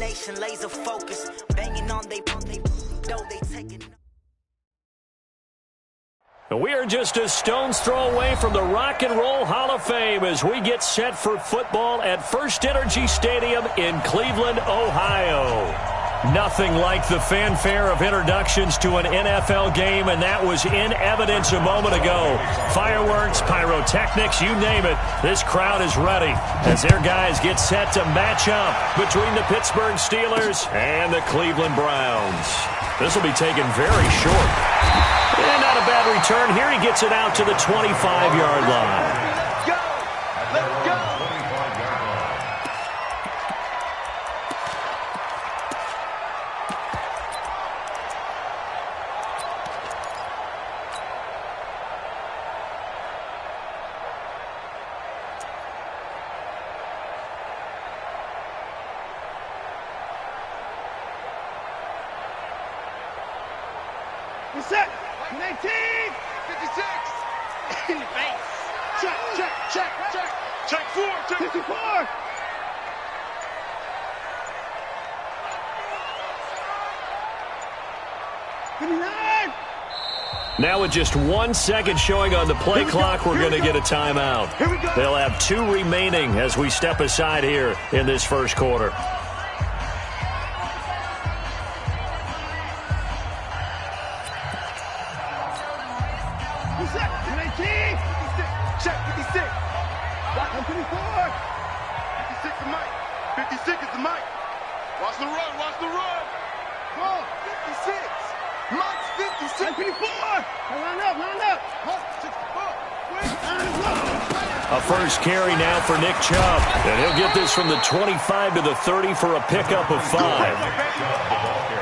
determination, laser focus, banging on they though they taking. We are just a stone's throw away from the Rock and Roll Hall of Fame as we get set for football at First Energy Stadium in Cleveland, Ohio. Nothing like the fanfare of introductions to an NFL game, and that was in evidence a moment ago. Fireworks, pyrotechnics, you name it. This crowd is ready as their guys get set to match up between the Pittsburgh Steelers and the Cleveland Browns. This will be taken very short. And not a bad return. Here he gets it out to the 25-yard line. Let's go! Let's go! Set. 19. 56. In the face. Check, check, check, check. Check 4. Check 54. Now with just 1 second showing on the play clock, we're going to get a timeout. Here we go. They'll have 2 remaining as we step aside here in this first quarter. Check 56. Watch 54. 56 is Mike. 56 is the Mike. Watch the run. Watch the run. Go. 56. Mike's 56. 54. Line up. A first carry now for Nick Chubb. And he'll get this from the 25 to the 30 for a pickup of 5.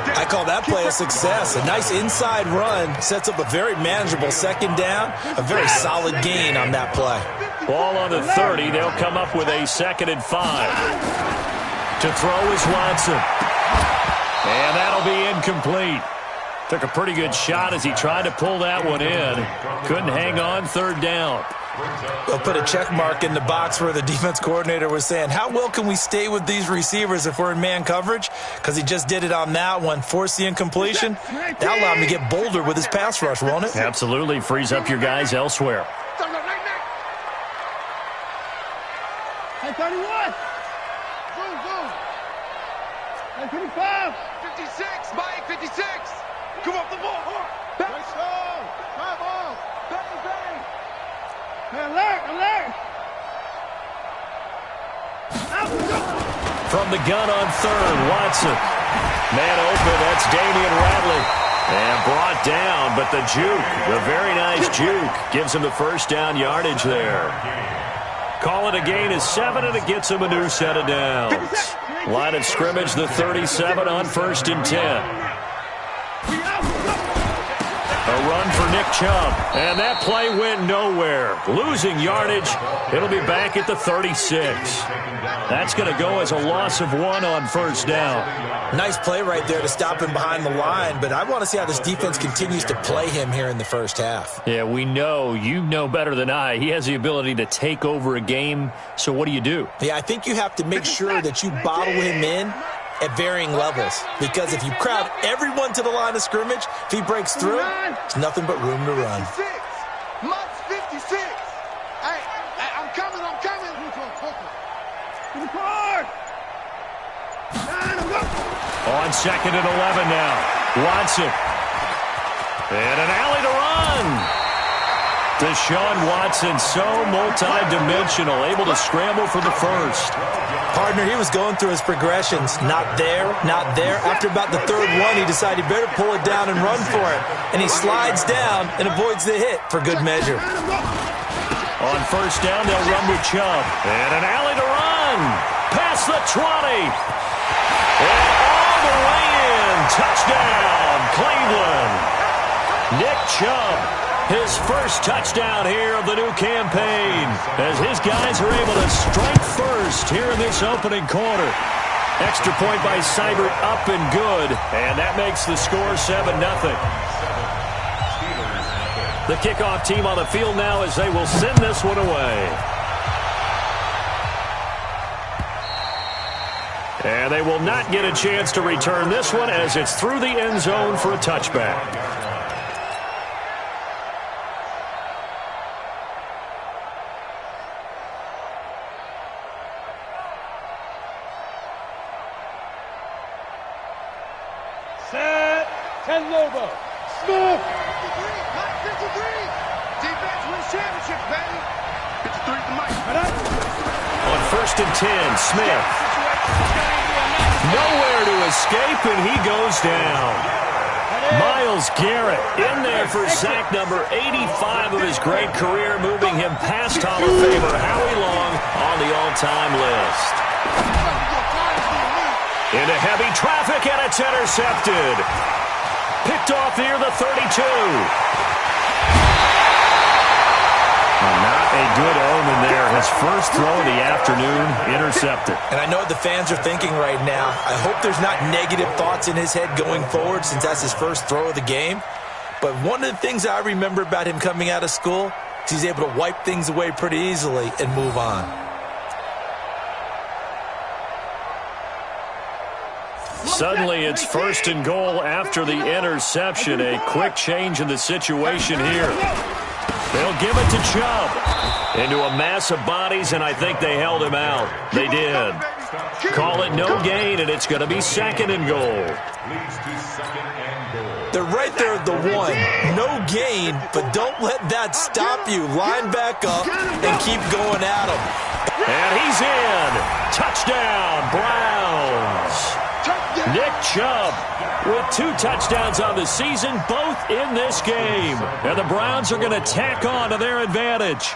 I call that play a success. A nice inside run sets up a very manageable second down. A very solid gain on that play. Ball on the 30. They'll come up with a 2nd and 5. To throw is Watson. And that'll be incomplete. Took a pretty good shot as he tried to pull that one in. Couldn't hang on, 3rd down. They'll put a check mark in the box where the defense coordinator was saying, how well can we stay with these receivers if we're in man coverage? Because he just did it on that one, forced the incompletion. That'll allow him to get bolder with his pass rush, won't it? Absolutely. Frees up your guys elsewhere. 31. Go. 55. 56. Mike 56. Come off the ball. Back. Bang. Alert. From the gun on 3rd, Watson. Man open, that's Damian Radley. And brought down, but the juke, the very nice juke, gives him the first down yardage there. Call it a gain of 7, and it gets him a new set of downs. Line of scrimmage, the 37 on 1st and 10. A run for Nick Chubb, and that play went nowhere. Losing yardage, it'll be back at the 36. That's going to go as a loss of 1 on 1st down. Nice play right there to stop him behind the line, but I want to see how this defense continues to play him here in the first half. Yeah, we know. You know better than I. He has the ability to take over a game, so what do you do? Yeah, I think you have to make sure that you bottle him in at varying levels, because if you crowd everyone to the line of scrimmage, if he breaks through, there's nothing but room to run. 56. Mike's 56. Hey, I'm coming. On 2nd and 11 now. Watson. And an alley to run. Deshaun Watson, so multi-dimensional, able to scramble for the first. Partner, he was going through his progressions. Not there. After about the 3rd one, he decided he better pull it down and run for it. And he slides down and avoids the hit for good measure. On 1st down, they'll run with Chubb. And an alley to run. Past the 20. And all the way in. Touchdown, Cleveland. Nick Chubb. His first touchdown here of the new campaign as his guys are able to strike first here in this opening quarter. Extra point by Seibert up and good, and that makes the score 7-0. The kickoff team on the field now as they will send this one away. And they will not get a chance to return this one as it's through the end zone for a touchback. Set. 10 Lobo. Smith. 53. Defense wins championship, baby. 53 to Mike. On 1st and 10, Smith. Nowhere to escape, and he goes down. Myles Garrett in there for sack number 85 of his great career, moving him past Hall of Famer Howie Long on the all-time list. Into heavy traffic, and it's intercepted. Picked off near the 32. Not a good omen there. His first throw of the afternoon intercepted. And I know what the fans are thinking right now. I hope there's not negative thoughts in his head going forward since that's his first throw of the game. But one of the things I remember about him coming out of school is he's able to wipe things away pretty easily and move on. Suddenly it's 1st and goal after the interception. A quick change in the situation here. They'll give it to Chubb. Into a mass of bodies, and I think they held him out. They did. Call it no gain, and it's going to be 2nd and goal. They're right there at the 1. No gain, but don't let that stop you. Line back up and keep going at him. And he's in. Touchdown, Browns. Nick Chubb with 2 touchdowns on the season, both in this game. And the Browns are going to tack on to their advantage.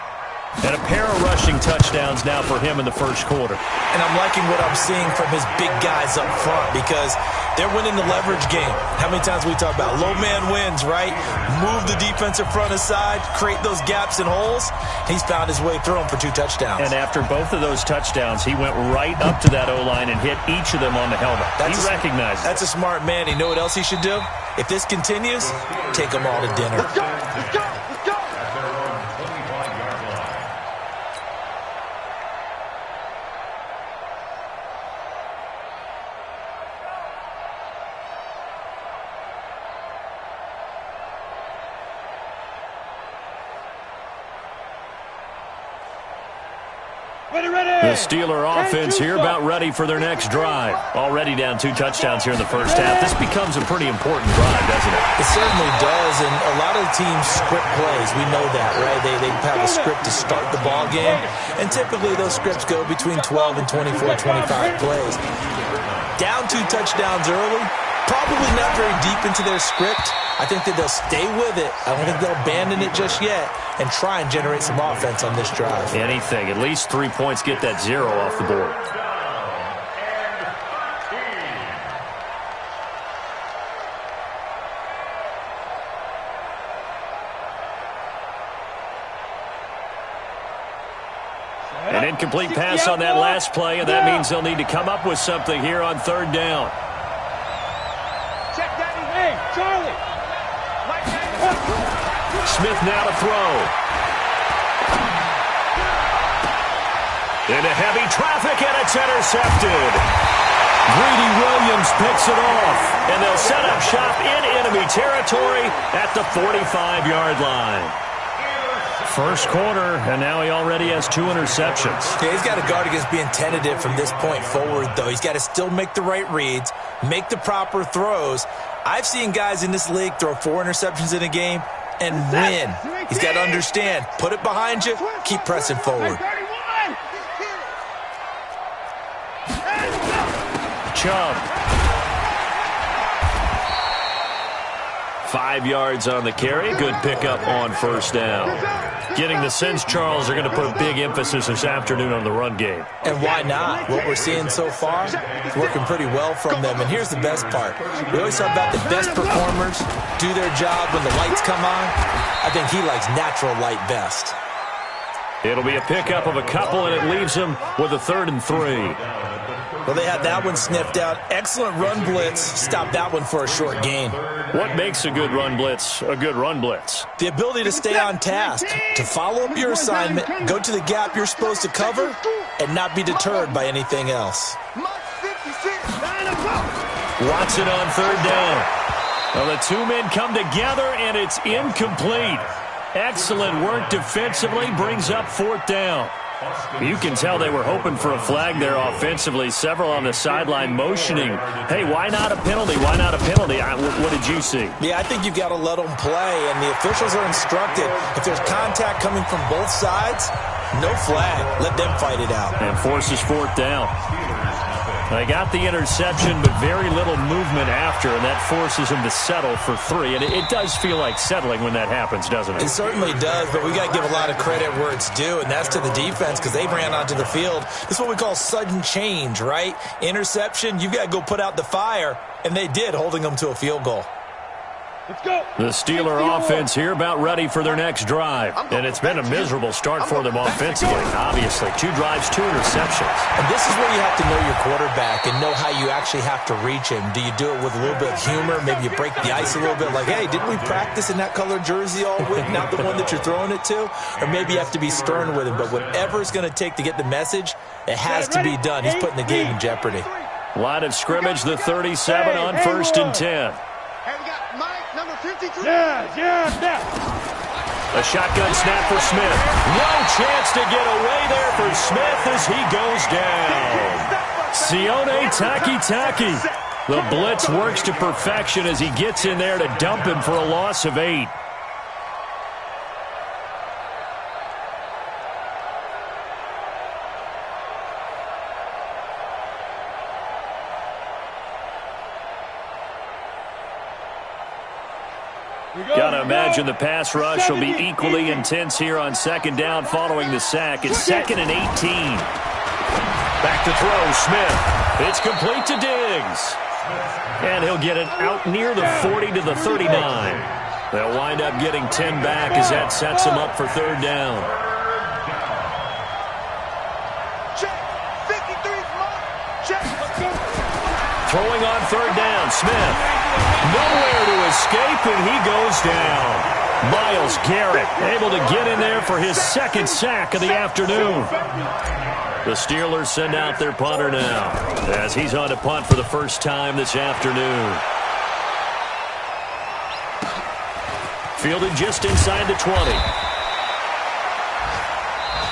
And a pair of rushing touchdowns now for him in the first quarter. And I'm liking what I'm seeing from his big guys up front because they're winning the leverage game. How many times we talk about low man wins, right? Move the defensive front aside, create those gaps and holes. He's found his way through them for 2 touchdowns. And after both of those touchdowns, he went right up to that O-line and hit each of them on the helmet. He recognized it. That's a smart man. You know what else he should do? If this continues, take them all to dinner. Let's go. Let's go. Let's go. The Steeler offense here about ready for their next drive. Already down 2 touchdowns here in the first half. This becomes a pretty important drive, doesn't it? It certainly does, and a lot of teams script plays. We know that, right? They have a script to start the ball game, and typically those scripts go between 12 and 24, 25 plays. Down 2 touchdowns early, probably not very deep into their script. I think that they'll stay with it. I don't think they'll abandon it just yet and try and generate some offense on this drive. Anything. At least 3 points, get that 0 off the board. An incomplete pass on that last play, and that means they'll need to come up with something here on 3rd down. Check that. Hey, Charlie. Smith now to throw. Into heavy traffic, and it's intercepted. Greedy Williams picks it off, and they'll set up shop in enemy territory at the 45-yard line. First quarter, and now he already has 2 interceptions. Yeah, he's got to guard against being tentative from this point forward, though. He's got to still make the right reads, make the proper throws. I've seen guys in this league throw 4 interceptions in a game and win. He's got to understand, put it behind you, keep pressing forward. Chubb. 5 yards on the carry. Good pickup on 1st down. Getting the sense, Charles, are going to put a big emphasis this afternoon on the run game. And why not? What we're seeing so far is working pretty well from them. And here's the best part. We always talk about the best performers do their job when the lights come on. I think he likes natural light best. It'll be a pickup of a couple, and it leaves him with a 3rd and 3. Well, they had that one sniffed out. Excellent run blitz. Stop that one for a short gain. What makes a good run blitz a good run blitz? The ability to stay on task, to follow up your assignment, go to the gap you're supposed to cover, and not be deterred by anything else. Watson on third down. Well, the two men come together, and it's incomplete. Excellent work defensively, brings up fourth down. You can tell they were hoping for a flag there offensively. Several on the sideline motioning, hey, why not a penalty? Why not a penalty? What did you see? Yeah, I think you've got to let them play, and the officials are instructed. If there's contact coming from both sides, no flag. Let them fight it out. And forces fourth down. They got the interception, but very little movement after, and that forces them to settle for 3. And it does feel like settling when that happens, doesn't it? It certainly does, but we got to give a lot of credit where it's due, and that's to the defense because they ran onto the field. This is what we call sudden change, right? Interception, you've got to go put out the fire, and they did, holding them to a field goal. Let's go. The Steeler offense here about ready for their next drive. And it's been a miserable start for them offensively. Obviously, 2 drives, 2 interceptions. And this is where you have to know your quarterback and know how you actually have to reach him. Do you do it with a little bit of humor? Maybe you break the ice a little bit like, hey, didn't we practice in that color jersey all week, not the one that you're throwing it to? Or maybe you have to be stern with him. But whatever it's going to take to get the message, it has to be done. He's putting the game in jeopardy. Line of scrimmage, the 37 on 1st and 10. Yeah. A shotgun snap for Smith. No chance to get away there for Smith as he goes down. Sione Takitaki. The blitz works to perfection as he gets in there to dump him for a loss of 8. Gotta imagine the pass rush will be equally intense here on 2nd down following the sack. It's 2nd and 18. Back to throw, Smith. It's complete to Diggs. And he'll get it out near the 40 to the 39. They'll wind up getting 10 back as that sets them up for 3rd down. Throwing on 3rd down, Smith. Nowhere to escape, and he goes down. Myles Garrett able to get in there for his 2nd sack of the afternoon. The Steelers send out their punter now as he's on to punt for the first time this afternoon. Fielded just inside the 20.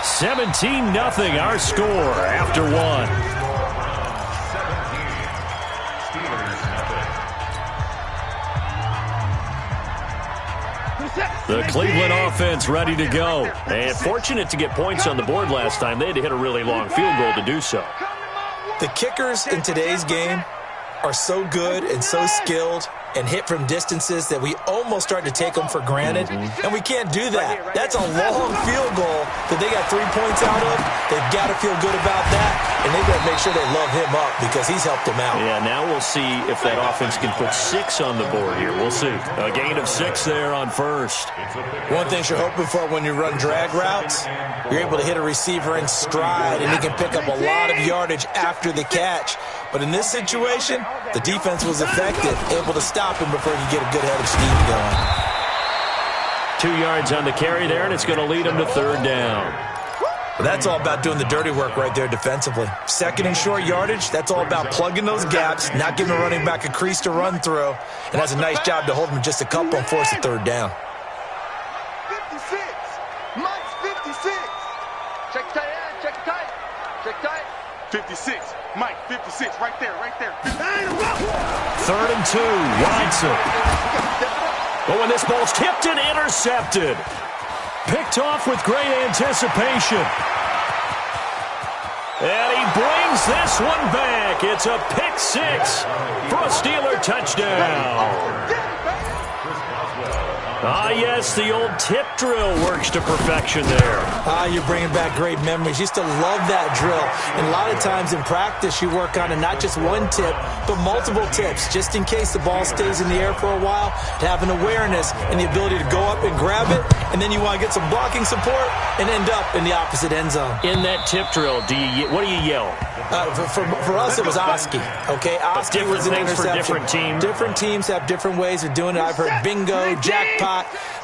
17-0 our score after 1. The Cleveland offense ready to go. And fortunate to get points on the board last time. They had to hit a really long field goal to do so. The kickers in today's game are so good and so skilled and hit from distances that we almost start to take them for granted. And we can't do that. That's a long field goal that they got 3 points out of. They've got to feel good about that. And they've got to make sure they love him up because he's helped them out. Yeah, now we'll see if that offense can put 6 on the board here. We'll see. A gain of 6 there on 1st. One thing you're hoping for when you run drag routes, you're able to hit a receiver in stride, and he can pick up a lot of yardage after the catch. But in this situation, the defense was effective, able to stop him before he could get a good head of steam going. 2 yards on the carry there, and it's going to lead him to 3rd down. But that's all about doing the dirty work right there defensively. 2nd and short yardage, that's all about plugging those gaps, not giving a running back a crease to run through, and that's a nice job to hold him just a couple and force a 3rd down. 56. Mike's 56. Check tight end, check tight. Check tight. 56. Mike, 56, right there, right there. 3rd and 2, Watson. Oh, and this ball's tipped and intercepted. Picked off with great anticipation. And he brings this one back. It's a pick 6 for a Steeler touchdown. Ah, yes, the old tip drill works to perfection there. You're bringing back great memories. Used to love that drill. And a lot of times in practice, you work on it, not just one tip, but multiple tips, just in case the ball stays in the air for a while, to have an awareness and the ability to go up and grab it, and then you want to get some blocking support and end up in the opposite end zone. In that tip drill, what do you yell? For us, it was Oski. Okay, Oski was an interception. For different teams. Different teams have different ways of doing it. I've heard bingo, jackpot.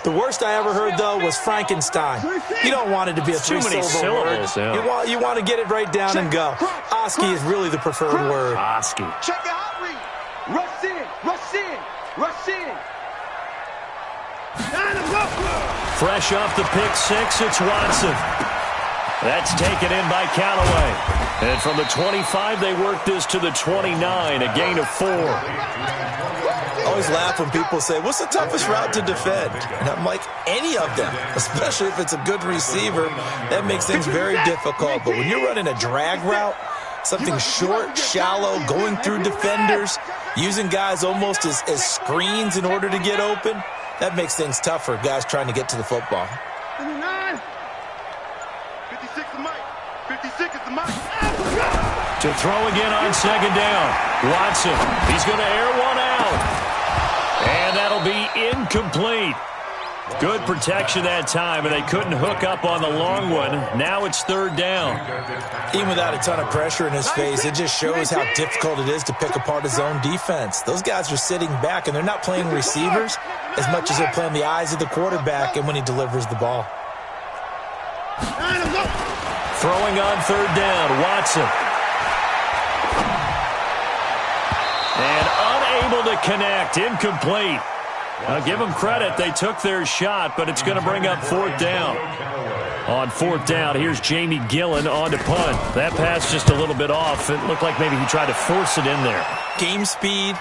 The worst I ever heard, though, was Frankenstein. You don't want it to be a 3-syllable word. Yeah. You want to get it right down and go. Oski is really the preferred word. Oski. Check your hot read. Rush in, rush in, rush in. Fresh off the pick six, it's Watson. That's taken in by Callaway. And from the 25, they work this to the 29, a gain of 4. I always laugh when people say, what's the toughest route to defend? And I'm like, any of them, especially if it's a good receiver. That makes things very difficult. But when you're running a drag route, something short, shallow, going through defenders, using guys almost as screens in order to get open, that makes things tough for guys trying to get to the football. 59. 56 is Mike. 56 is the Mike. To throw again on second down. Watson, he's going to air one out. And that'll be incomplete. Good protection that time, and they couldn't hook up on the long one. Now it's third down. Even without a ton of pressure in his face, it just shows how difficult it is to pick apart his own defense. Those guys are sitting back, and they're not playing receivers as much as they're playing the eyes of the quarterback and when he delivers the ball. Throwing on third down, Watson. And unable to connect, incomplete. I'll give them credit. They took their shot, but it's going to bring up fourth down. On fourth down, here's Jamie Gillen on to punt. That pass just a little bit off. It looked like maybe he tried to force it in there. Game speed,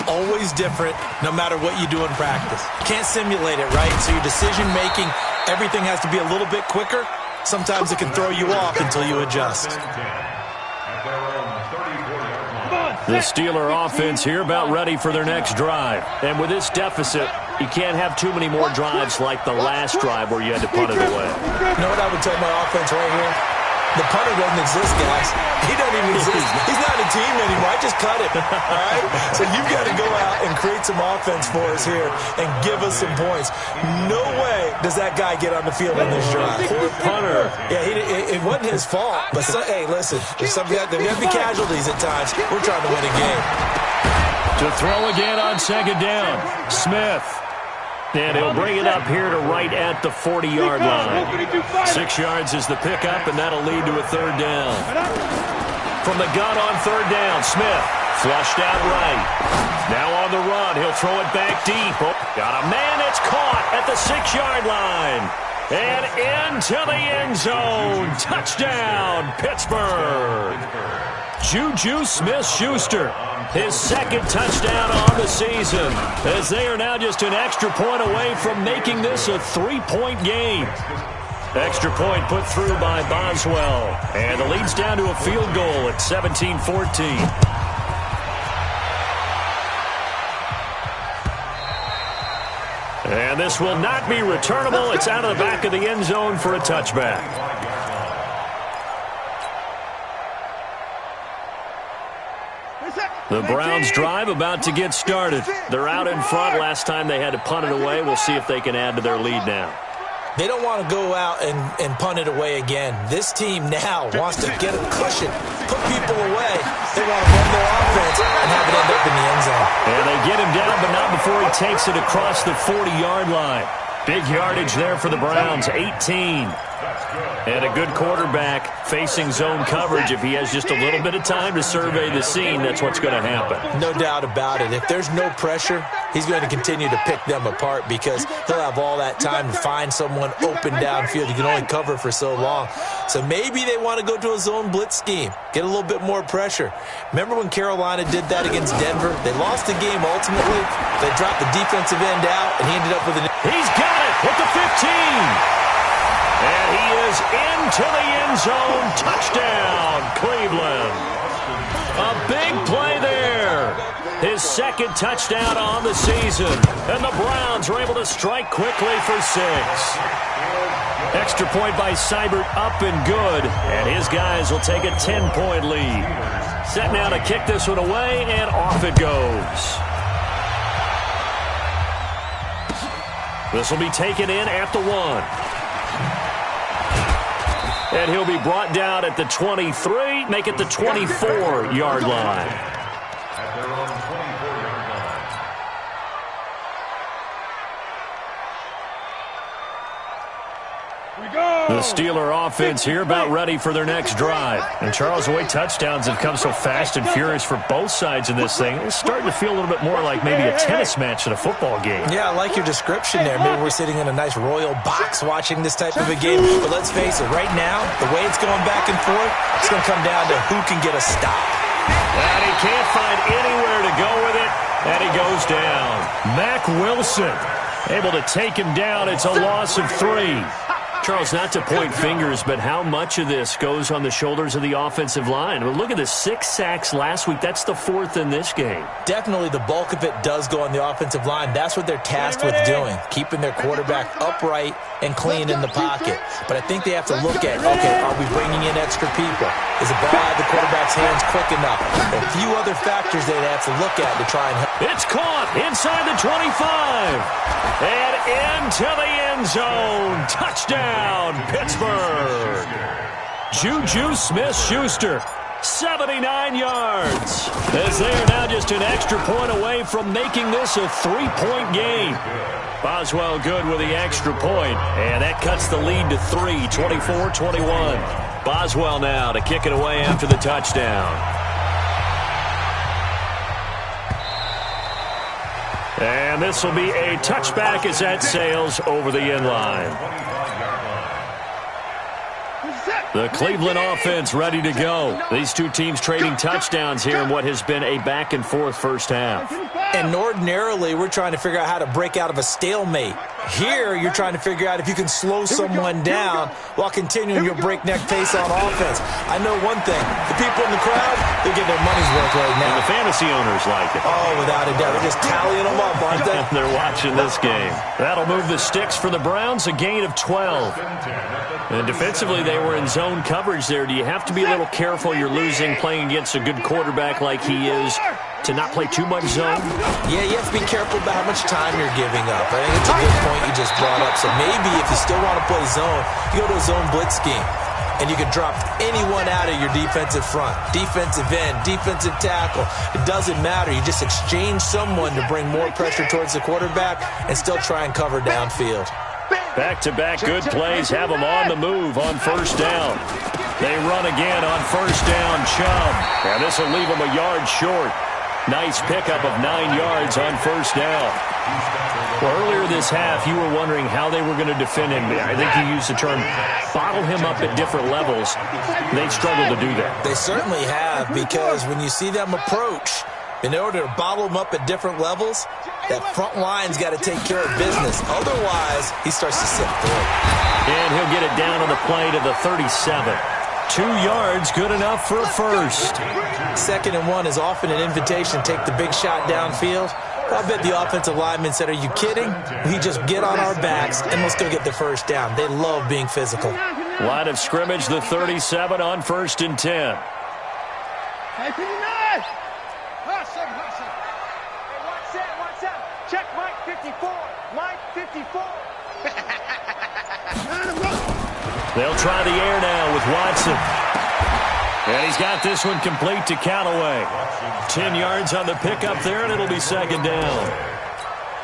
always different, no matter what you do in practice. Can't simulate it, right? So your decision-making, everything has to be a little bit quicker. Sometimes it can throw you off until you adjust. The Steeler offense here about ready for their next drive. And with this deficit, you can't have too many more drives like the last drive where you had to punt it away. You know what I would tell my offense right here? The punter doesn't exist, guys. He doesn't even exist. He's not a team anymore. I just cut it, all right? So you've got to go out and create some offense for us here and give us some points. No way does that guy get on the field in this drive. Poor punter. Yeah, it wasn't his fault. But, hey, listen, there's got to be casualties at times. We're trying to win a game. To throw again on second down, Smith. And he'll bring it up here to right at the 40-yard line. 6 yards is the pickup, and that'll lead to a third down. From the gun on third down, Smith flushed out right. Now on the run, he'll throw it back deep. Oh, got a man, it's caught at the 6-yard line. And into the end zone. Touchdown, Pittsburgh. Juju Smith-Schuster, his second touchdown on the season, as they are now just an extra point away from making this a 3-point game. Extra point put through by Boswell, and the lead's down to a field goal at 17-14. And this will not be returnable. It's out of the back of the end zone for a touchback. The Browns drive about to get started. They're out in front. Last time they had to punt it away. We'll see if they can add to their lead now. They don't want to go out and punt it away again. This team now wants to get a cushion, put people away. They want to run their offense and have it end up in the end zone. And they get him down, but not before he takes it across the 40-yard line. Big yardage there for the Browns, 18. And a good quarterback facing zone coverage. If he has just a little bit of time to survey the scene, that's what's going to happen. No doubt about it. If there's no pressure, he's going to continue to pick them apart because he'll have all that time to find someone open downfield. He can only cover for so long. So maybe they want to go to a zone blitz scheme, get a little bit more pressure. Remember when Carolina did that against Denver? They lost the game ultimately. They dropped the defensive end out, and he ended up with an... He's got it with the 15. And he is into the end zone. Touchdown, Cleveland. A big play there. His second touchdown on the season. And the Browns are able to strike quickly for 6. Extra point by Seibert up and good. And his guys will take a 10-point lead. Set now to kick this one away, and off it goes. This will be taken in at the 1. And he'll be brought down at the 23, make it the 24-yard line. The Steeler offense here about ready for their next drive. And Charles, the way touchdowns have come so fast and furious for both sides in this thing, it's starting to feel a little bit more like maybe a tennis match in a football game. Yeah, I like your description there. Maybe we're sitting in a nice royal box watching this type of a game. But let's face it, right now, the way it's going back and forth, it's going to come down to who can get a stop. And he can't find anywhere to go with it, and he goes down. Mack Wilson able to take him down. It's a loss of 3. Charles, not to point fingers, but how much of this goes on the shoulders of the offensive line? Well, look at the 6 sacks last week. That's the 4th in this game. Definitely the bulk of it does go on the offensive line. That's what they're tasked with doing, keeping their quarterback upright and clean in the pocket. But I think they have to look at, okay, are we bringing in extra people? Is the ball out of the quarterback's hands quick enough? There are a few other factors they'd have to look at to try and help. It's caught inside the 25 and into the end zone. Touchdown, Pittsburgh. Juju Smith-Schuster, 79 yards. As they are now just an extra point away from making this a 3-point game. Boswell good with the extra point, and that cuts the lead to 3, 24-21. Boswell now to kick it away after the touchdown. And this will be a touchback as that sails over the end line. The Cleveland offense ready to go. These two teams trading touchdowns here in what has been a back-and-forth first half. And ordinarily, we're trying to figure out how to break out of a stalemate. Here, you're trying to figure out if you can slow someone down while continuing your breakneck pace on offense. I know one thing. The people in the crowd, they're getting their money's worth right now. And the fantasy owners like it. Oh, without a doubt. They're just tallying them up, aren't they? They're watching this game. That'll move the sticks for the Browns, a gain of 12. And defensively, they were in zone coverage there. Do you have to be a little careful you're losing playing against a good quarterback like he is to not play too much zone? Yeah, you have to be careful about how much time you're giving up. I think it's a good point you just brought up. So maybe if you still want to play zone, you go to a zone blitz scheme. And you can drop anyone out of your defensive front, defensive end, defensive tackle. It doesn't matter. You just exchange someone to bring more pressure towards the quarterback and still try and cover downfield. Back-to-back good plays have them on the move on first down. They run again on first down, Chubb. And this will leave them a yard short. Nice pickup of 9 yards on first down. Well, earlier this half, you were wondering how they were going to defend him. I think you used the term bottle him up at different levels. They struggled to do that. They certainly have, because when you see them approach, in order to bottle them up at different levels, that front line's got to take care of business. Otherwise, he starts to slip through. And he'll get it down on the play to the 37. 2 yards, good enough for a first. 2nd and 1 is often an invitation to take the big shot downfield. I bet the offensive lineman said, are you kidding? We just get on our backs and let's go get the first down. They love being physical. Line of scrimmage, the 37 on 1st and 10. Check Mike 54. Mike 54. They'll try the air now with Watson. And he's got this one complete to Callaway. 10 yards on the pickup there, and it'll be 2nd down.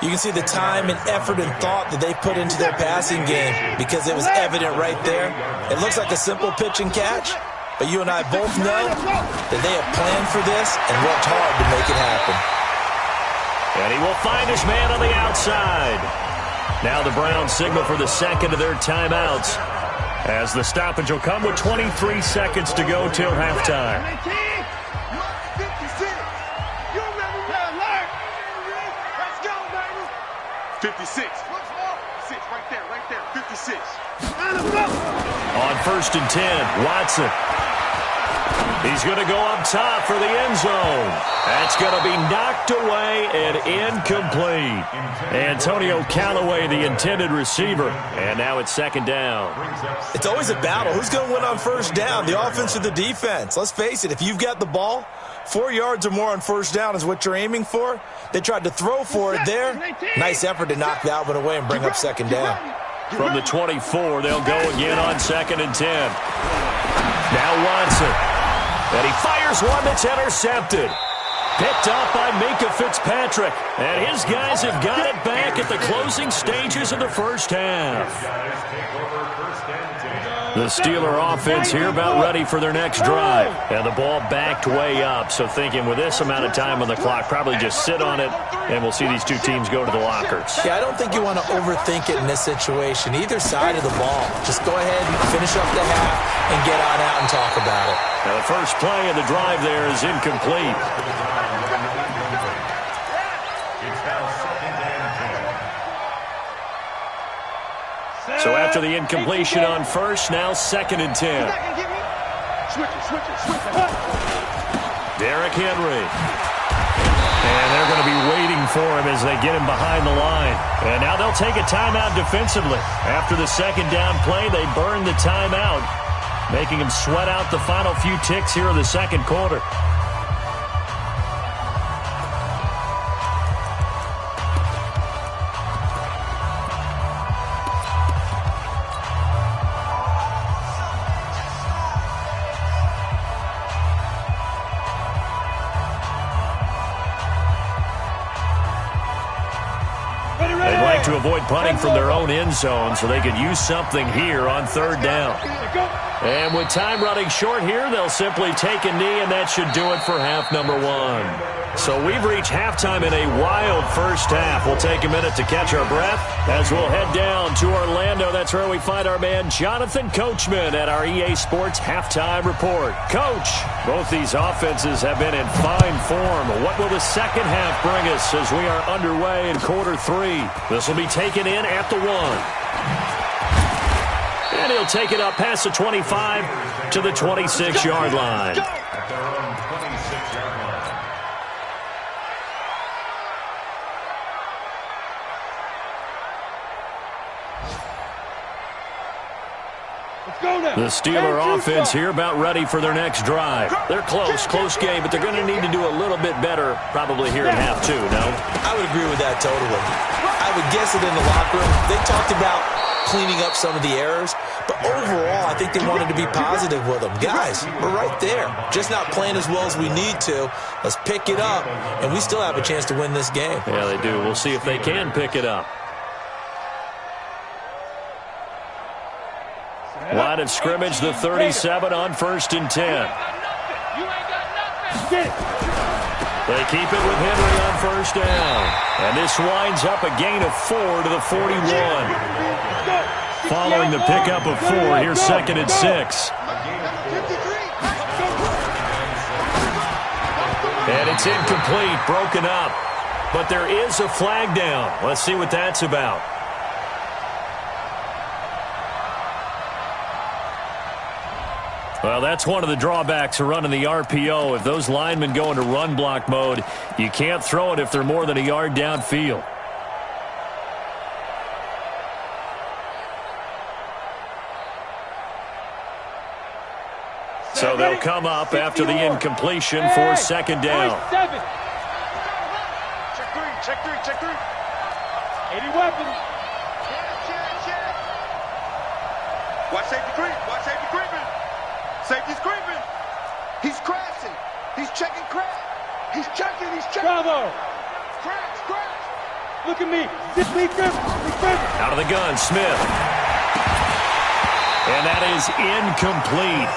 You can see the time and effort and thought that they put into their passing game because it was evident right there. It looks like a simple pitch and catch, but you and I both know that they have planned for this and worked hard to make it happen. And he will find his man on the outside. Now the Browns signal for the 2nd of their timeouts, as the stoppage will come with 23 seconds to go till halftime. 56. Right there. 56. On 1st and 10, Watson. He's going to go up top for the end zone. That's going to be knocked away and incomplete. Antonio Callaway, the intended receiver. And now it's 2nd down. It's always a battle. Who's going to win on first down, the offense or the defense? Let's face it, if you've got the ball, 4 yards or more on first down is what you're aiming for. They tried to throw for it there. Nice effort to knock that one away and bring up 2nd down. From the 24, they'll go again on 2nd and 10. Now Watson. And he fires one that's intercepted. Picked up by Minkah Fitzpatrick. And his guys have got it back at the closing stages of the first half. The Steeler offense here about ready for their next drive. And the ball backed way up, so thinking with this amount of time on the clock, probably just sit on it, and we'll see these two teams go to the lockers. Yeah, I don't think you want to overthink it in this situation. Either side of the ball. Just go ahead and finish up the half and get on out and talk about it. Now the first play of the drive there is incomplete. So after the incompletion on first, now 2nd and 10. Derrick Henry. And they're going to be waiting for him as they get him behind the line. And now they'll take a timeout defensively. After the second down play, they burn the timeout, making him sweat out the final few ticks here in the second quarter. They'd like to avoid punting from their own end zone so they could use something here on 3rd down. And with time running short here, they'll simply take a knee, and that should do it for half number 1. So we've reached halftime in a wild first half. We'll take a minute to catch our breath as we'll head down to Orlando. That's where we find our man Jonathan Coachman at our EA Sports Halftime Report. Coach, both these offenses have been in fine form. What will the second half bring us as we are underway in quarter 3? This will be taken in at the 1. And he'll take it up past the 25 to the 26-yard line. The Steeler offense here about ready for their next drive. They're close game, but they're going to need to do a little bit better probably here in half 2, no? I would agree with that totally. I would guess it in the locker room. They talked about cleaning up some of the errors, but overall, I think they wanted to be positive with them. Guys, we're right there. Just not playing as well as we need to. Let's pick it up, and we still have a chance to win this game. Yeah, they do. We'll see if they can pick it up. Line of scrimmage, the 37 on 1st and 10. They keep it with Henry on 1st down. And this winds up a gain of 4 to the 41. Following the pickup of 4, here's 2nd and 6. And it's incomplete, broken up. But there is a flag down. Let's see what that's about. Well, that's one of the drawbacks of running the RPO. If those linemen go into run block mode, you can't throw it if they're more than a yard downfield. So they'll come up after the incompletion for 2nd down. Check three. 80 weapons. Watch safety creeping. Safety's creeping. He's crashing. He's checking crash. He's checking. Bravo. Crash. Look at me. Lee Griffin. Out of the gun, Smith. And that is incomplete.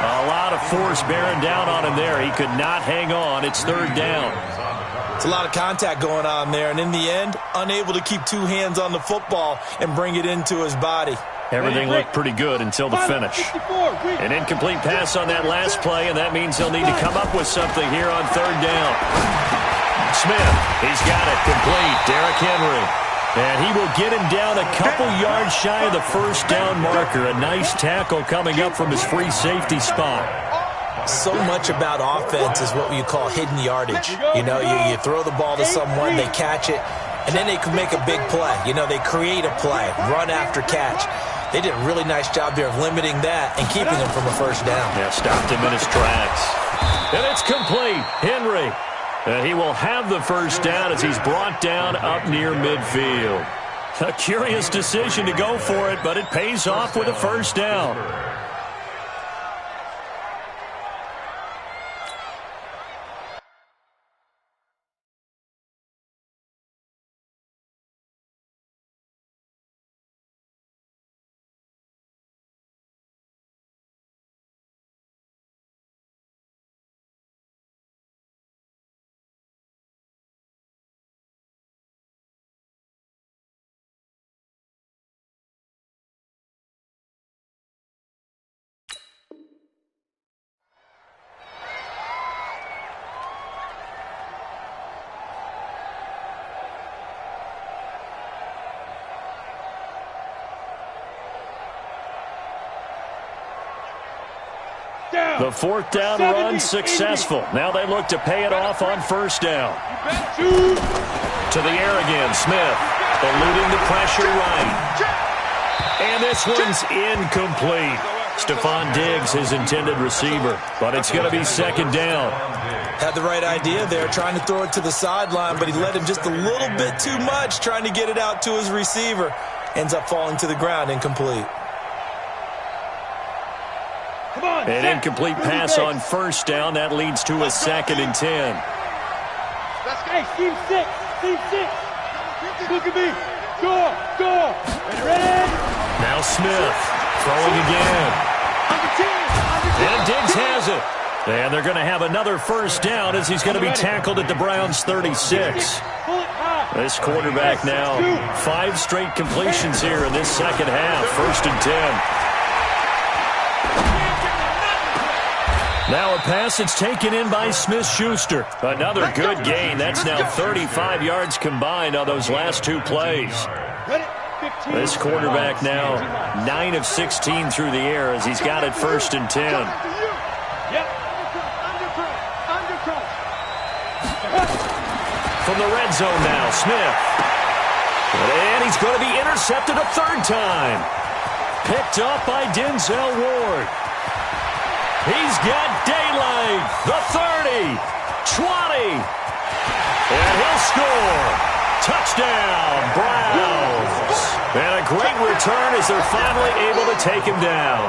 A lot of force bearing down on him there. He could not hang on. It's 3rd down. It's a lot of contact going on there, and in the end, unable to keep 2 hands on the football and bring it into his body. Everything looked pretty good until the finish. An incomplete pass on that last play, and that means they'll need to come up with something here on 3rd down. Smith, he's got it complete. Derrick Henry. And he will get him down a couple yards shy of the 1st down marker. A nice tackle coming up from his free safety spot. So much about offense is what you call hidden yardage. You know, you throw the ball to someone, they catch it, and then they can make a big play. You know, they create a play, run after catch. They did a really nice job there of limiting that and keeping him from a 1st down. Yeah, stopped him in his tracks. And it's complete. Henry. He will have the 1st down as he's brought down up near midfield. A curious decision to go for it, but it pays off with a 1st down. The fourth down run successful. Now they look to pay it off on first down. To the air again, Smith. Eluding the pressure right. And this one's incomplete. Stephon Diggs, his intended receiver. But it's going to be second down. Had the right idea there, trying to throw it to the sideline, but he led him just a little bit too much, trying to get it out to his receiver. Ends up falling to the ground, incomplete. An incomplete pass on first down. That leads to a second and 10. Hey, team six. Look at me. Go. Ready? Now Smith throwing again. And Diggs has it. And they're going to have another first down as he's going to be tackled at the Browns' 36. This quarterback now, 5 straight completions here in this second half. First and 10. Now a pass that's taken in by Smith-Schuster. Another good gain. That's now 35 yards combined on those last 2 plays. This quarterback now 9 of 16 through the air as he's got it first and 10. From the red zone now, Smith. And he's going to be intercepted a third time. Picked up by Denzel Ward. He's got daylight. The 30, 20. And he'll score. Touchdown, Browns. And a great return as they're finally able to take him down.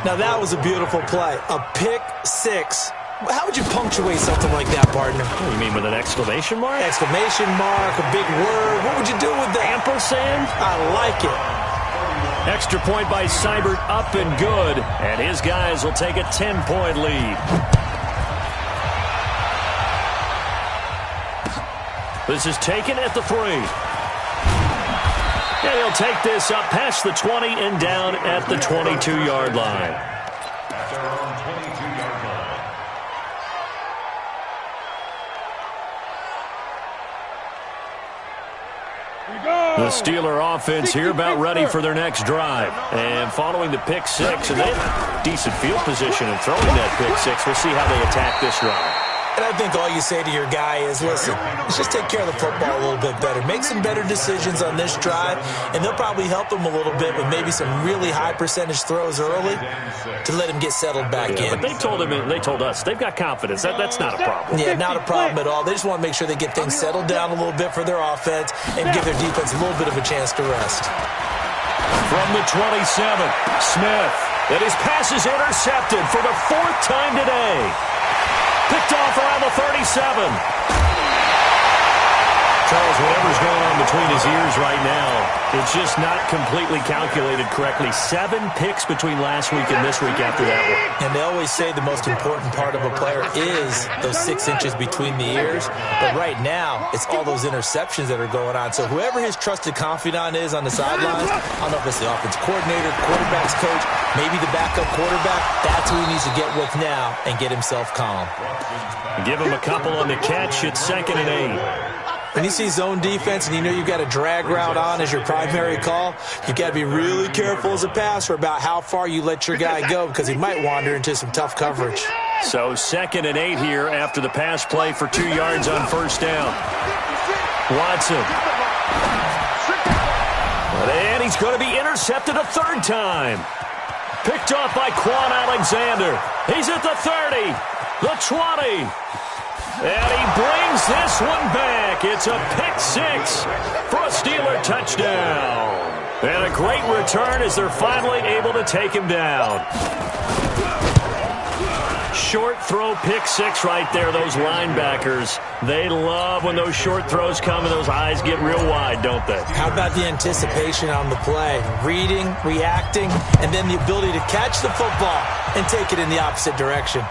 Now that was a beautiful play. A pick 6. How would you punctuate something like that, partner? What, you mean with an exclamation mark? Exclamation mark, a big word. What would you do with that? Ampersand? I like it. Extra point by Seibert, up and good. And his guys will take a 10-point lead. This is taken at the 3. And he'll take this up past the 20 and down at the 22-yard line. The Steeler offense here about ready for their next drive. And following the pick 6, and they have decent field position in throwing that pick 6. We'll see how they attack this drive. And I think all you say to your guy is, listen, let's just take care of the football a little bit better. Make some better decisions on this drive, and they'll probably help him a little bit with maybe some really high percentage throws early to let him get settled back in. But they told us they've got confidence. That's not a problem. Yeah, not a problem at all. They just want to make sure they get things settled down a little bit for their offense and give their defense a little bit of a chance to rest. From the 27, Smith. And his pass is intercepted for the 4th time today. Picked off around the 37. Charles, whatever's going on between his ears right now, it's just not completely calculated correctly. 7 picks between last week and this week after that one. And they always say the most important part of a player is those 6 inches between the ears. But right now, it's all those interceptions that are going on. So whoever his trusted confidant is on the sidelines, I don't know if it's the offense coordinator, quarterback's coach, maybe the backup quarterback, that's who he needs to get with now and get himself calm. Give him a couple on the catch. It's 2nd and 8. When you see zone defense and you know you've got a drag route on as your primary call, you've got to be really careful as a passer about how far you let your guy go because he might wander into some tough coverage. So 2nd and 8 here after the pass play for 2 yards on first down. Watson. And he's going to be intercepted a 3rd time. Picked off by Quan Alexander. He's at the 30, the 20. And he brings this one back. It's a pick 6 for a Steeler touchdown. And a great return as they're finally able to take him down. Short throw pick 6 right there. Those linebackers, they love when those short throws come and those eyes get real wide, don't they? How about the anticipation on the play? Reading, reacting, and then the ability to catch the football and take it in the opposite direction.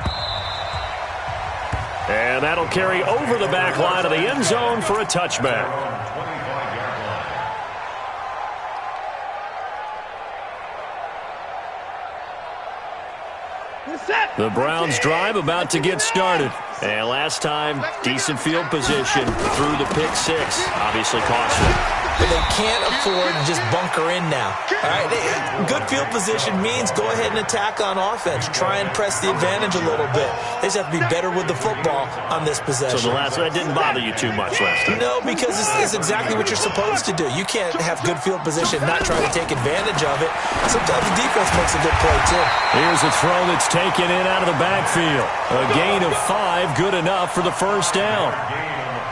And that'll carry over the back line of the end zone for a touchback. The Browns drive about to get started. And last time, decent field position through the pick 6. Obviously costly. but they can't afford to just bunker in now. All right, good field position means go ahead and attack on offense. Try and press the advantage a little bit. They just have to be better with the football on this possession. So that didn't bother you too much last time? No, because it's exactly what you're supposed to do. You can't have good field position, not try to take advantage of it. Sometimes the defense makes a good play, too. Here's a throw that's taken in out of the backfield. A gain of 5, good enough for the first down.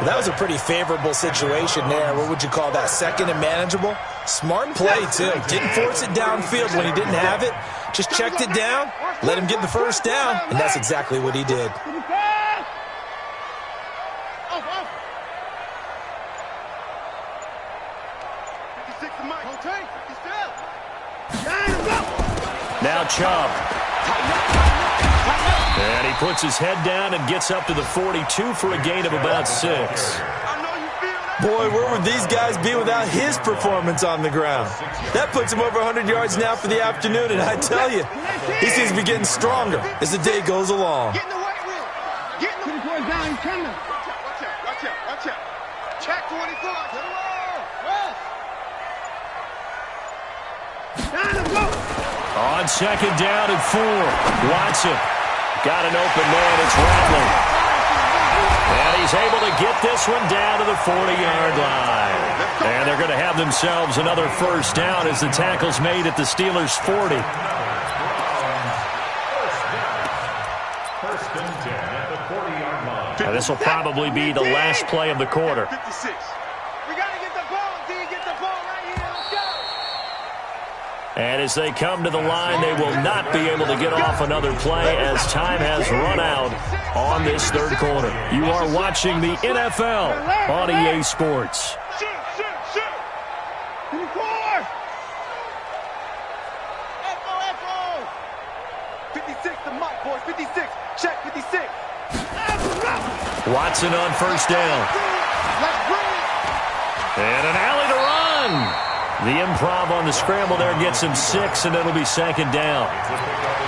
That was a pretty favorable situation there. What would you call that? Second and manageable? Smart play, too. Didn't force it downfield when he didn't have it. Just checked it down, let him get the first down, and that's exactly what he did. Now Chubb. And he puts his head down and gets up to the 42 for a gain of about 6. Boy, where would these guys be without his performance on the ground? That puts him over 100 yards now for the afternoon, and I tell you, he seems to be getting stronger as the day goes along. Get in the weight room. Get in the weight room. He's coming. Watch out. Check 24. To the wall. On second down and 4. Watson got an open man. It's Rattler. And he's able to get this one down to the 40-yard line. And they're going to have themselves another first down as the tackle's made at the Steelers' 40. And this will probably be the last play of the quarter. 56. We got to get the ball. Get the ball right here. Let's go. And as they come to the line, they will not be able to get off another play as time has run out on this third quarter. You are watching the NFL on EA Sports. Shoot. 54. Echo. 56 to Mike, boys. 56. Check 56. Watson on first down. Let's bring it. And an alley to run. The improv on the scramble there gets him 6, and it'll be second down.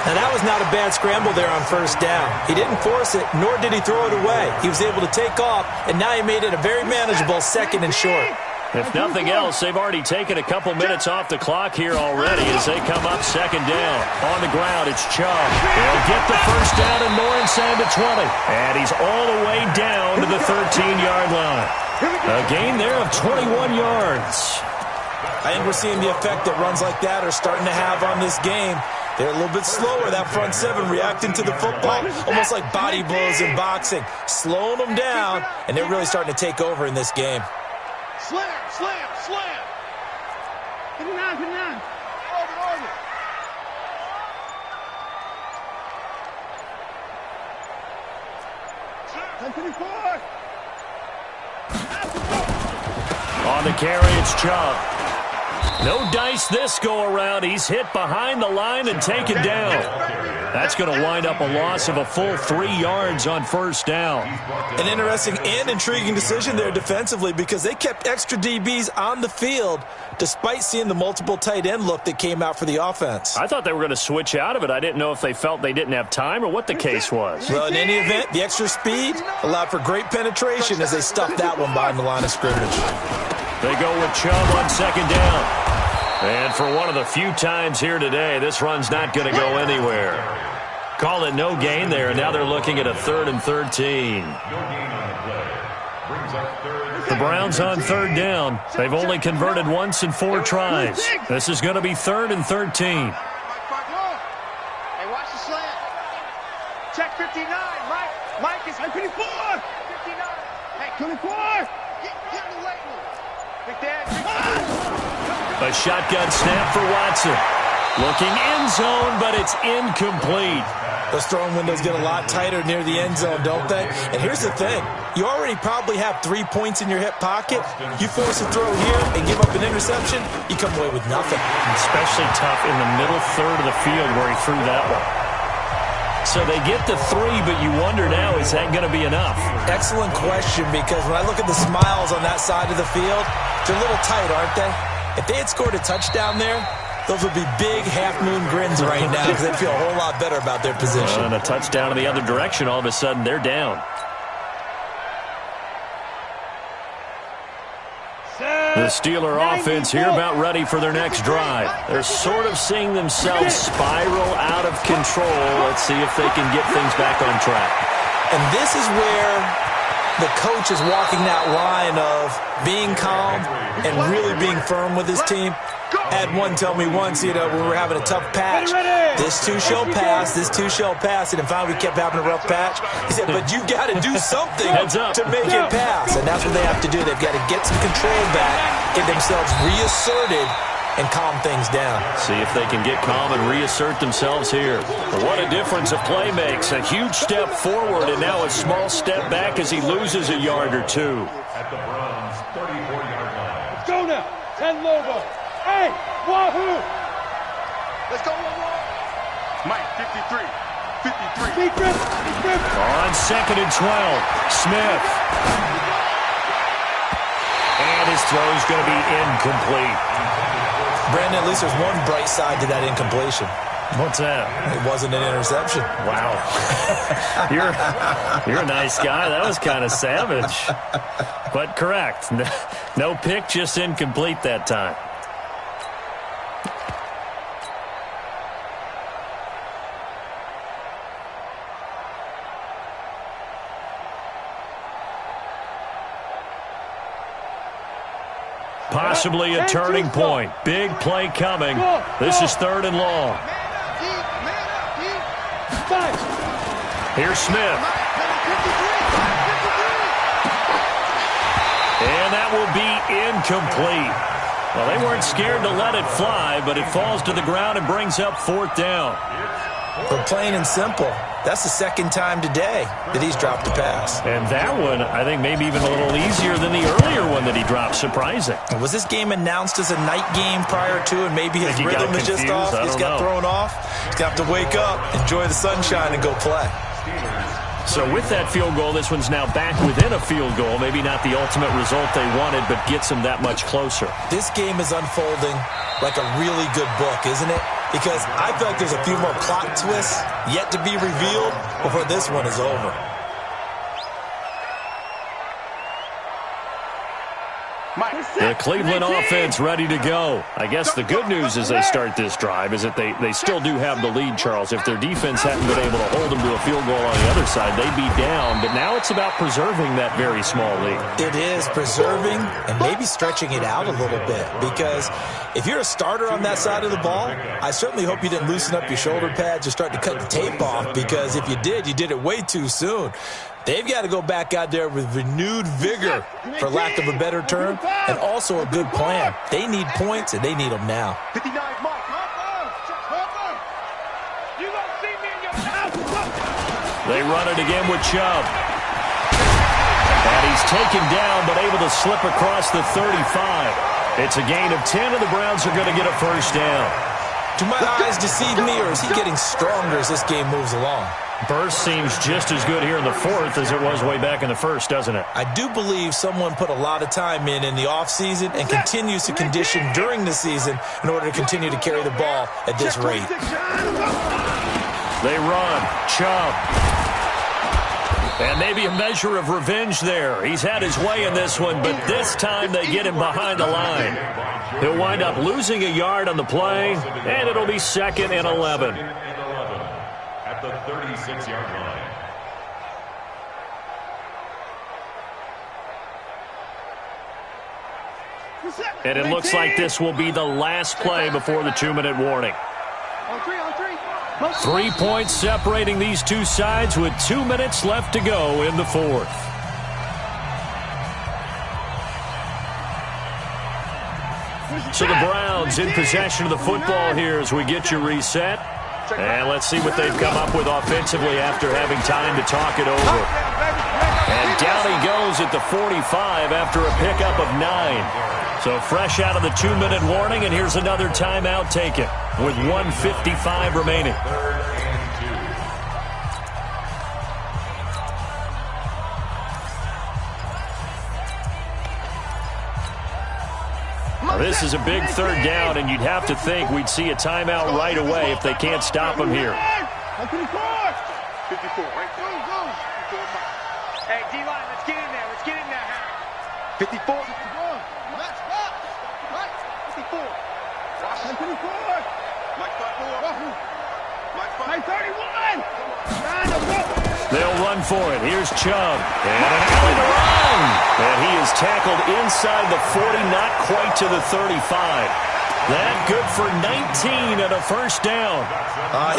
Now, that was not a bad scramble there on first down. He didn't force it, nor did he throw it away. He was able to take off, and now he made it a very manageable second and short. If nothing else, they've already taken a couple minutes off the clock here already as they come up second down. On the ground, it's Chubb. He'll get the first down and more inside the 20. And he's all the way down to the 13-yard line. A gain there of 21 yards. I think we're seeing the effect that runs like that are starting to have on this game. They're a little bit slower, that front seven, reacting to the football, almost like body blows in boxing, slowing them down, and they're really starting to take over in this game. Slam. 59. Over. 24. On the carry, it's Chubb. No dice this go-around. He's hit behind the line and taken down. That's going to wind up a loss of a full 3 yards on first down. An interesting and intriguing decision there defensively because they kept extra DBs on the field despite seeing the multiple tight end look that came out for the offense. I thought they were going to switch out of it. I didn't know if they felt they didn't have time or what the case was. Well, in any event, the extra speed allowed for great penetration as they stuffed that one behind the line of scrimmage. They go with Chubb on second down. And for one of the few times here today, this run's not going to go anywhere. Call it no gain there. Now they're looking at a 3rd and 13. The Browns on third down. They've only converted once in 4 tries. This is going to be 3rd and 13. Hey, watch the slant. Check 59. Mike is 54. 59. Hey, 24. Get in the weight room. Big Dad. A shotgun snap for Watson. Looking end zone, but it's incomplete. Those throwing windows get a lot tighter near the end zone, don't they? And here's the thing. You already probably have 3 points in your hip pocket. You force a throw here and give up an interception, you come away with nothing. Especially tough in the middle third of the field where he threw that one. So they get the 3, but you wonder now, is that going to be enough? Excellent question, because when I look at the smiles on that side of the field, they're a little tight, aren't they? If they had scored a touchdown there, those would be big half-moon grins right now because they'd feel a whole lot better about their position. And a touchdown in the other direction, all of a sudden they're down. The Steeler offense here about ready for their next drive. They're sort of seeing themselves spiral out of control. Let's see if they can get things back on track. And this is where the coach is walking that line of being calm and really being firm with his team. I had one tell me once, when we were having a tough patch, this too shall pass, this too shall pass. And finally we kept having a rough patch. He said, but you got to do something to make it pass. And that's what they have to do. They've got to get some control back, get themselves reasserted, and calm things down. See if they can get calm and reassert themselves here. But what a difference a play makes. A huge step forward and now a small step back as he loses a yard or two. At the Browns' 34-yard line. Let's go now. 10 Lobo. Hey, wahoo! Let's go, Mike, 53. 53. Big grip. Big grip. On 2nd and 12, Smith. And his throw is going to be incomplete. Brandon, at least there's one bright side to that incompletion. What's that? It wasn't an interception. Wow. You're a nice guy. That was kind of savage. But correct. No pick, just incomplete that time. Possibly a turning point. Big play coming. This is 3rd and long. Here's Smith. And that will be incomplete. Well, they weren't scared to let it fly, but it falls to the ground and brings up 4th down. But plain and simple, that's the 2nd time today that he's dropped a pass. And that one, I think, maybe even a little easier than the earlier one that he dropped. Surprising. Was this game announced as a night game prior to, and maybe his rhythm is just off? He's got thrown off. He's got to wake up, enjoy the sunshine, and go play. So with that field goal, this one's now back within a field goal. Maybe not the ultimate result they wanted, but gets them that much closer. This game is unfolding like a really good book, isn't it? Because I feel like there's a few more plot twists yet to be revealed before this one is over. The Cleveland offense ready to go. I guess the good news as they start this drive is that they still do have the lead, Charles. If their defense hadn't been able to hold them to a field goal on the other side, they'd be down. But now it's about preserving that very small lead. It is preserving and maybe stretching it out a little bit. Because if you're a starter on that side of the ball, I certainly hope you didn't loosen up your shoulder pads or start to cut the tape off. Because if you did it way too soon. They've got to go back out there with renewed vigor, for lack of a better term, and also a good plan. They need points, and they need them now. 59, Mike. You don't see me in your house. They run it again with Chubb. And he's taken down, but able to slip across the 35. It's a gain of 10, and the Browns are going to get a 1st down. Do my eyes deceive me, or is he getting stronger as this game moves along? Burst seems just as good here in the 4th as it was way back in the 1st, doesn't it? I do believe someone put a lot of time in the offseason and continues to condition during the season in order to continue to carry the ball at this rate. They run. Chubb. And maybe a measure of revenge there. He's had his way in this one, but this time they get him behind the line. He'll wind up losing a yard on the play, and it'll be 2nd and 11. At the 36-yard line. And it looks like this will be the last play before the 2-minute warning. On 3. 3 points separating these two sides with 2 minutes left to go in the 4th. So the Browns in possession of the football here as we get you reset. And let's see what they've come up with offensively after having time to talk it over. And down he goes at the 45 after a pickup of 9. So fresh out of the 2-minute warning, and here's another timeout taken with 1:55 remaining. This is a big 3rd down, and you'd have to think we'd see a timeout right away if they can't stop him here. 54, right? Go. Hey, D-line, let's get in there. 54. 54. Washington 24. Mike 54. Mike 31. They'll run for it. Here's Chubb. And an alley to run. And he is tackled inside the 40, not quite to the 35. That good for 19 and a first down.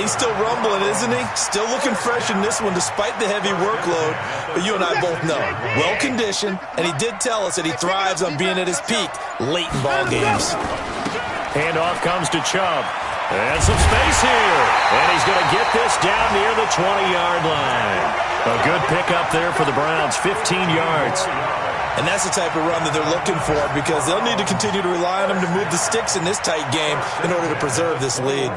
He's still rumbling, isn't he? Still looking fresh in this one despite the heavy workload. But you and I both know, well-conditioned, and he did tell us that he thrives on being at his peak late in ball games. Handoff comes to Chubb. And some space here. And he's going to get this down near the 20-yard line. A good pickup there for the Browns, 15 yards. And that's the type of run that they're looking for because they'll need to continue to rely on him to move the sticks in this tight game in order to preserve this lead.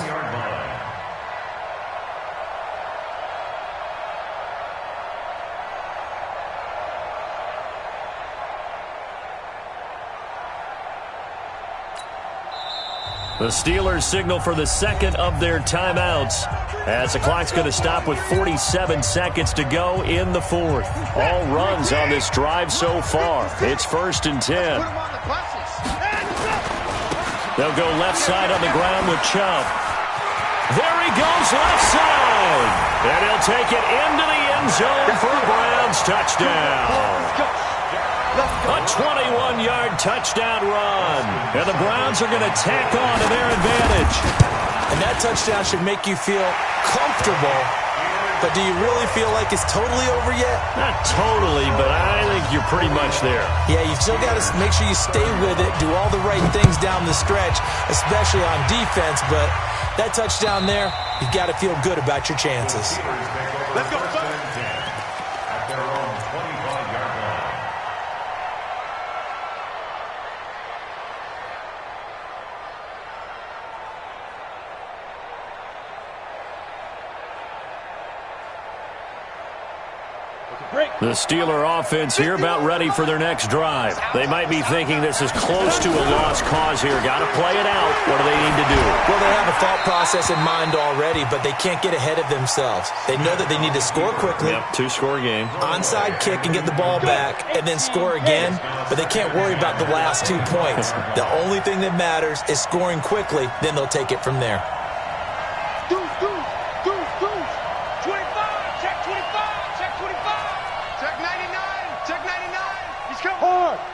The Steelers signal for the second of their timeouts as the clock's going to stop with 47 seconds to go in the fourth. All runs on this drive so far. It's 1st and 10. They'll go left side on the ground with Chubb. There he goes left side. And he'll take it into the end zone for a Browns touchdown. A 21-yard touchdown run. And the Browns are going to tack on to their advantage. And that touchdown should make you feel comfortable. But do you really feel like it's totally over yet? Not totally, but I think you're pretty much there. Yeah, you've still got to make sure you stay with it, do all the right things down the stretch, especially on defense. But that touchdown there, you've got to feel good about your chances. Let's go, at their own 25-yard line. The Steeler offense here about ready for their next drive. They might be thinking this is close to a lost cause here. Got to play it out. What do they need to do? Well, they have a thought process in mind already, but they can't get ahead of themselves. They know that they need to score quickly. Yep, two-score game. Onside kick and get the ball back and then score again, but they can't worry about the last 2 points. The only thing that matters is scoring quickly, then they'll take it from there.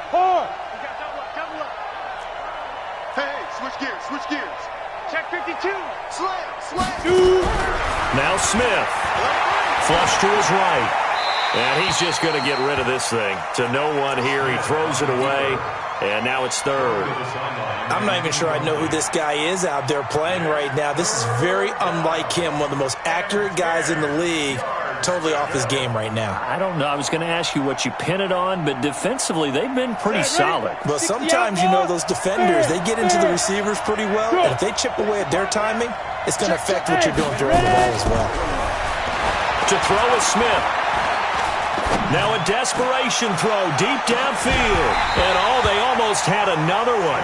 Hard. Double up. Hey, switch gears. Check 52. Slam. Now Smith. Flush to his right. And he's just going to get rid of this thing. To no one here. He throws it away. And now it's third. I'm not even sure I know who this guy is out there playing right now. This is very unlike him. One of the most accurate guys in the league. Totally off his game right now. I don't know. I was going to ask you what you pin it on, but defensively, they've been pretty solid. Well, sometimes, you know, those defenders, they get into the receivers pretty well, and if they chip away at their timing, it's going to affect what you're doing throwing the ball as well. To throw is Smith. Now a desperation throw deep downfield. And they almost had another one.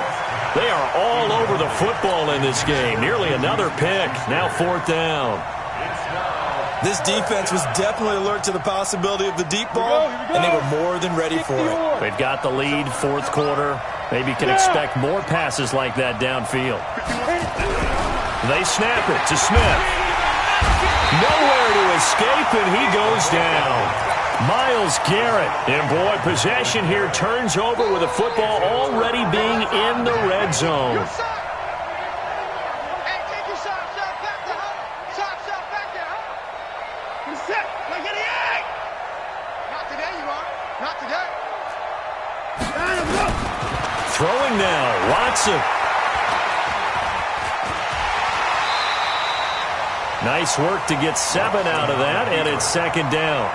They are all over the football in this game. Nearly another pick. Now 4th down. This defense was definitely alert to the possibility of the deep ball, and they were more than ready for it. They've got the lead, 4th quarter. Maybe can expect more passes like that downfield. They snap it to Smith. Nowhere to escape, and he goes down. Myles Garrett. And, boy, possession here turns over with the football already being in the red zone. Throwing now, Watson. Nice work to get 7 out of that, and it's 2nd down.